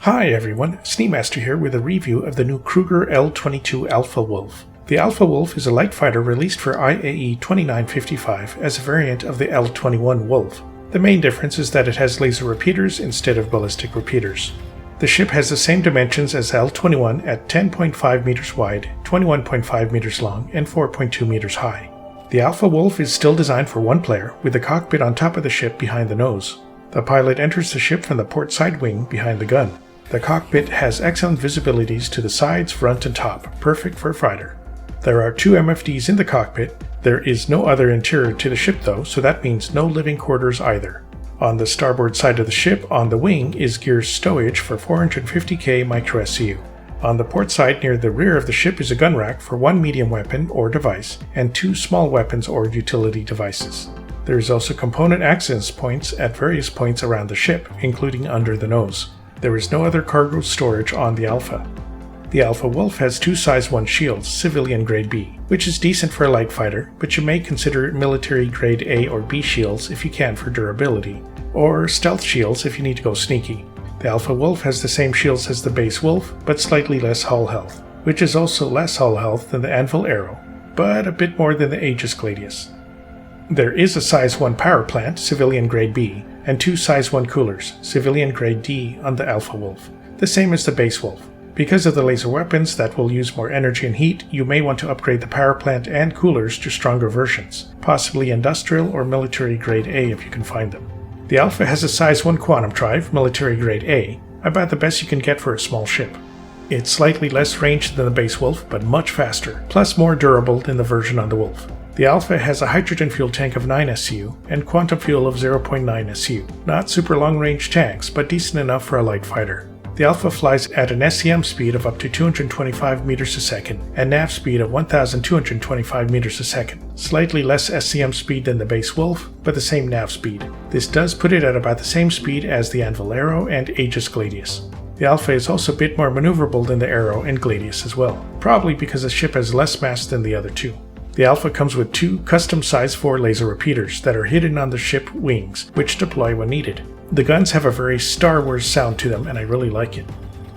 Hi everyone, Sneemaster here with a review of the new Kruger L-22 Alpha Wolf. The Alpha Wolf is a light fighter released for IAE 2955 as a variant of the L-21 Wolf. The main difference is that it has laser repeaters instead of ballistic repeaters. The ship has the same dimensions as L-21 at 10.5 meters wide, 21.5 meters long, and 4.2 meters high. The Alpha Wolf is still designed for one player, with the cockpit on top of the ship behind the nose. The pilot enters the ship from the port side wing behind the gun. The cockpit has excellent visibilities to the sides, front, and top, perfect for a fighter. There are 2 MFDs in the cockpit. There is no other interior to the ship though, so that means no living quarters either. On the starboard side of the ship, on the wing, is gear stowage for 450K micro SCU. On the port side near the rear of the ship is a gun rack for 1 medium weapon or device, and 2 small weapons or utility devices. There is also component access points at various points around the ship, including under the nose. There is no other cargo storage on the Alpha. The Alpha Wolf has 2 size 1 shields, civilian grade B, which is decent for a light fighter, but you may consider military grade A or B shields if you can for durability, or stealth shields if you need to go sneaky. The Alpha Wolf has the same shields as the base Wolf, but slightly less hull health, which is also less hull health than the Anvil Arrow, but a bit more than the Aegis Gladius. There is a size 1 power plant, civilian grade B, and 2 size 1 coolers, civilian grade D on the Alpha Wolf, the same as the base Wolf. Because of the laser weapons that will use more energy and heat, you may want to upgrade the power plant and coolers to stronger versions, possibly industrial or military grade A if you can find them. The Alpha has a size 1 quantum drive, military grade A, about the best you can get for a small ship. It's slightly less range than the base Wolf, but much faster, plus more durable than the version on the Wolf. The Alpha has a hydrogen fuel tank of 9 SCU and quantum fuel of 0.9 SCU. Not super long-range tanks, but decent enough for a light fighter. The Alpha flies at an SCM speed of up to 225 meters a second and nav speed of 1,225 meters a second. Slightly less SCM speed than the base Wolf, but the same nav speed. This does put it at about the same speed as the Anvil Arrow and Aegis Gladius. The Alpha is also a bit more maneuverable than the Arrow and Gladius as well, probably because the ship has less mass than the other 2. The Alpha comes with 2 custom size 4 laser repeaters that are hidden on the ship wings, which deploy when needed. The guns have a very Star Wars sound to them, and I really like it.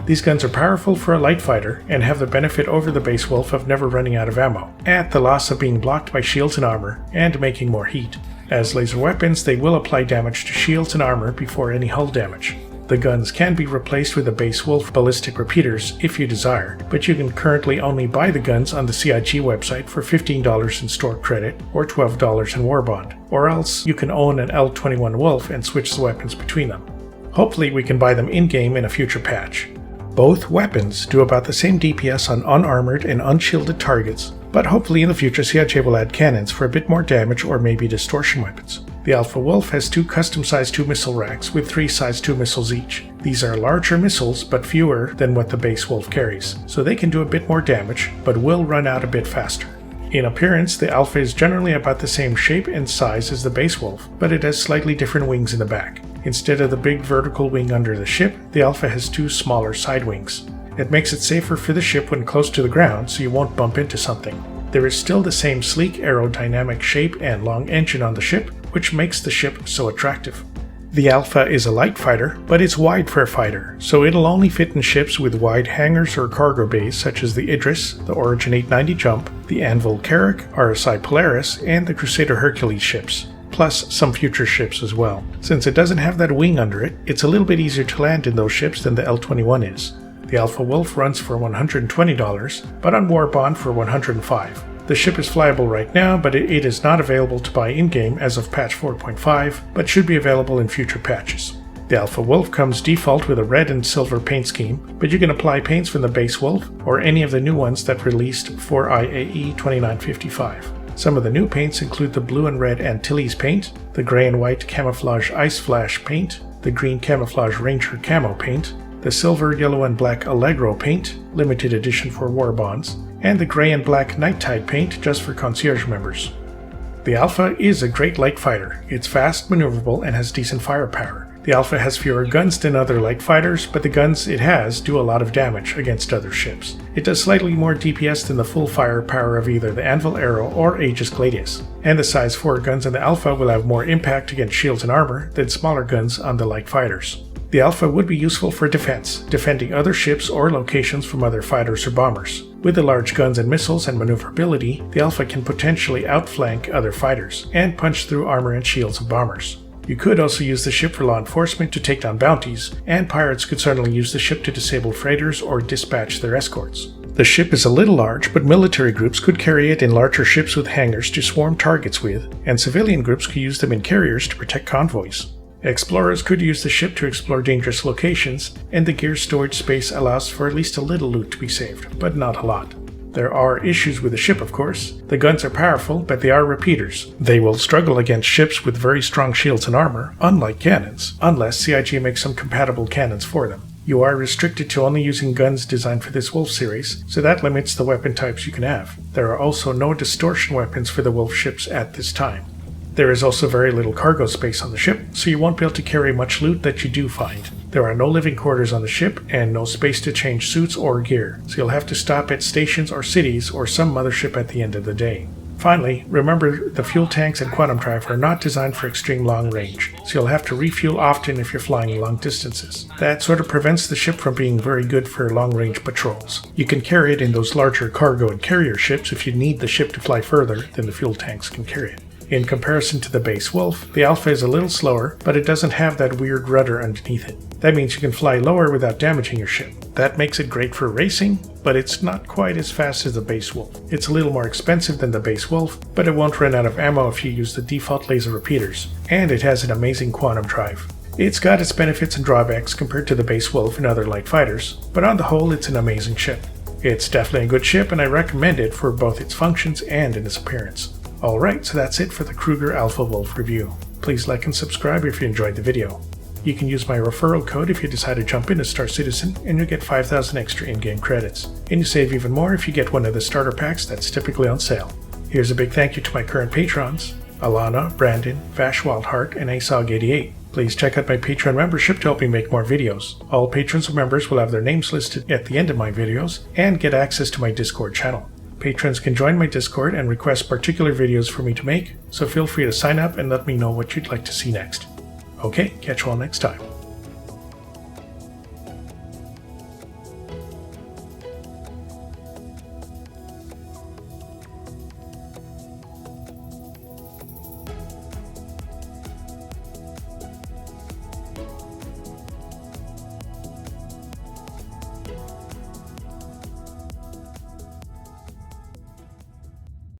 These guns are powerful for a light fighter and have the benefit over the base Wolf of never running out of ammo, at the loss of being blocked by shields and armor, and making more heat. As laser weapons, they will apply damage to shields and armor before any hull damage. The guns can be replaced with the base Wolf ballistic repeaters if you desire, but you can currently only buy the guns on the CIG website for $15 in store credit or $12 in war bond, or else you can own an L-21 Wolf and switch the weapons between them. Hopefully we can buy them in-game in a future patch. Both weapons do about the same DPS on unarmored and unshielded targets, but hopefully in the future CIG will add cannons for a bit more damage or maybe distortion weapons. The Alpha Wolf has 2 custom size 2 missile racks with 3 size 2 missiles each. These are larger missiles but fewer than what the base Wolf carries, so they can do a bit more damage but will run out a bit faster. In appearance, the Alpha is generally about the same shape and size as the base Wolf, but it has slightly different wings in the back. Instead of the big vertical wing under the ship, the Alpha has 2 smaller side wings. It makes it safer for the ship when close to the ground so you won't bump into something. There is still the same sleek aerodynamic shape and long engine on the ship, which makes the ship so attractive. The Alpha is a light fighter, but it's wide for a fighter, so it'll only fit in ships with wide hangars or cargo bays such as the Idris, the Origin 890 Jump, the Anvil Carrack, RSI Polaris, and the Crusader Hercules ships, plus some future ships as well. Since it doesn't have that wing under it, it's a little bit easier to land in those ships than the L-21 is. The Alpha Wolf runs for $120, but on war bond for $105. The ship is flyable right now, but it is not available to buy in-game as of patch 4.5, but should be available in future patches. The Alpha Wolf comes default with a red and silver paint scheme, but you can apply paints from the base Wolf or any of the new ones that released for IAE 2955. Some of the new paints include the blue and red Antilles paint, the gray and white camouflage Ice Flash paint, the green camouflage Ranger camo paint, the silver, yellow, and black Allegro paint, limited edition for war bonds, and the gray and black Night Tide paint just for concierge members. The Alpha is a great light fighter. It's fast, maneuverable, and has decent firepower. The Alpha has fewer guns than other light fighters, but the guns it has do a lot of damage against other ships. It does slightly more DPS than the full firepower of either the Anvil Arrow or Aegis Gladius, and the size 4 guns in the Alpha will have more impact against shields and armor than smaller guns on the light fighters. The Alpha would be useful for defense, defending other ships or locations from other fighters or bombers. With the large guns and missiles and maneuverability, the Alpha can potentially outflank other fighters and punch through armor and shields of bombers. You could also use the ship for law enforcement to take down bounties, and pirates could certainly use the ship to disable freighters or dispatch their escorts. The ship is a little large, but military groups could carry it in larger ships with hangars to swarm targets with, and civilian groups could use them in carriers to protect convoys. Explorers could use the ship to explore dangerous locations, and the gear storage space allows for at least a little loot to be saved, but not a lot. There are issues with the ship, of course. The guns are powerful, but they are repeaters. They will struggle against ships with very strong shields and armor, unlike cannons, unless CIG makes some compatible cannons for them. You are restricted to only using guns designed for this Wolf series, so that limits the weapon types you can have. There are also no distortion weapons for the Wolf ships at this time. There is also very little cargo space on the ship, so you won't be able to carry much loot that you do find. There are no living quarters on the ship, and no space to change suits or gear, so you'll have to stop at stations or cities or some mothership at the end of the day. Finally, remember the fuel tanks and quantum drive are not designed for extreme long range, so you'll have to refuel often if you're flying long distances. That sort of prevents the ship from being very good for long range patrols. You can carry it in those larger cargo and carrier ships if you need the ship to fly further than the fuel tanks can carry it. In comparison to the base Wolf, the Alpha is a little slower, but it doesn't have that weird rudder underneath it. That means you can fly lower without damaging your ship. That makes it great for racing, but it's not quite as fast as the base Wolf. It's a little more expensive than the base Wolf, but it won't run out of ammo if you use the default laser repeaters. And it has an amazing quantum drive. It's got its benefits and drawbacks compared to the base Wolf and other light fighters, but on the whole it's an amazing ship. It's definitely a good ship, and I recommend it for both its functions and in its appearance. Alright, so that's it for the Kruger Alpha Wolf review. Please like and subscribe if you enjoyed the video. You can use my referral code if you decide to jump in as Star Citizen, and you'll get 5,000 extra in-game credits. And you save even more if you get one of the starter packs that's typically on sale. Here's a big thank you to my current patrons, Alana, Brandon, Vash Wildheart, and ASOG88. Please check out my Patreon membership to help me make more videos. All patrons or members will have their names listed at the end of my videos, and get access to my Discord channel. Patrons can join my Discord and request particular videos for me to make, so feel free to sign up and let me know what you'd like to see next. Okay, catch you all next time.